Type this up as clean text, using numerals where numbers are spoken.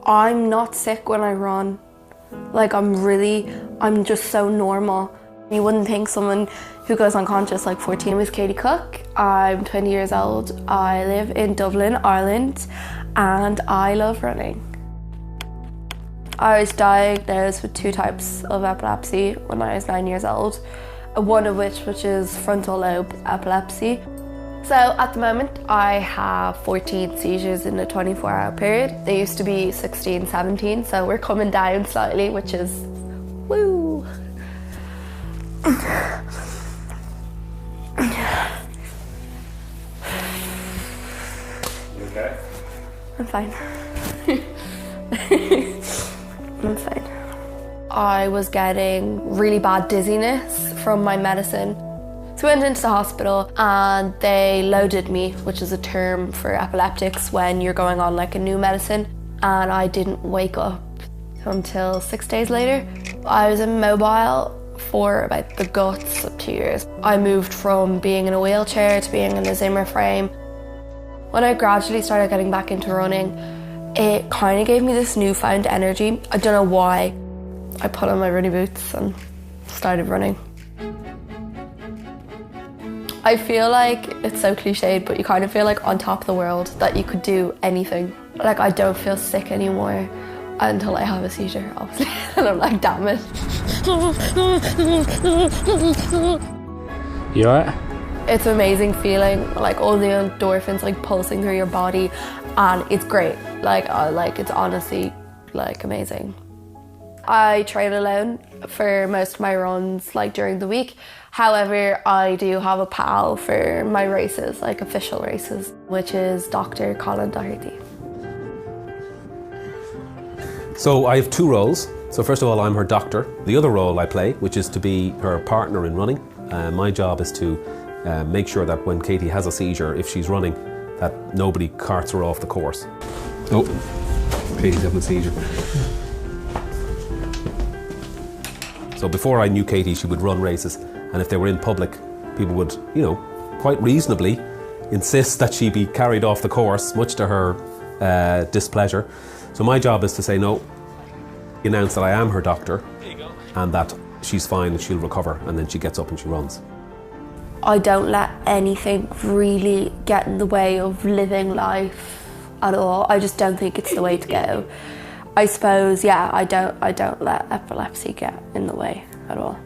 I'm not sick when I run. Like I'm just so normal. You wouldn't think someone who goes unconscious like 14 was Katie Cooke. I'm 20 years old. I live in Dublin, Ireland, and I love running. I was diagnosed with 2 types of epilepsy when I was 9 years old, one of which is frontal lobe epilepsy. So at the moment I have 14 seizures in a 24-hour period. They used to be 16, 17, so we're coming down slightly, which is woo. You okay? I'm fine. I'm fine. I was getting really bad dizziness from my medicine. So we went into the hospital and they loaded me, which is a term for epileptics when you're going on like a new medicine, and I didn't wake up until 6 days later. I was immobile for about the guts of 2 years. I moved from being in a wheelchair to being in a Zimmer frame. When I gradually started getting back into running, it kind of gave me this newfound energy. I don't know why. I put on my running boots and started running. I feel like it's so cliched, but you kind of feel like on top of the world, that you could do anything. Like I don't feel sick anymore until I have a seizure, obviously. And I'm like, damn it. You alright? It's an amazing feeling, like all the endorphins like pulsing through your body, and it's great. It's honestly like amazing. I train alone for most of my runs like during the week. However, I do have a pal for my races, like official races, which is Dr. Colin Doherty. So I have 2 roles. So first of all, I'm her doctor. The other role I play, which is to be her partner in running. My job is to make sure that when Katie has a seizure, if she's running, that nobody carts her off the course. Oh, Katie's having a seizure. So before I knew Katie, she would run races, and if they were in public, people would, quite reasonably insist that she be carried off the course, much to her displeasure. So my job is to say no, announce that I am her doctor, and that she's fine and she'll recover, and then she gets up and she runs. I don't let anything really get in the way of living life at all. I just don't think it's the way to go. I suppose, yeah, I don't let epilepsy get in the way at all.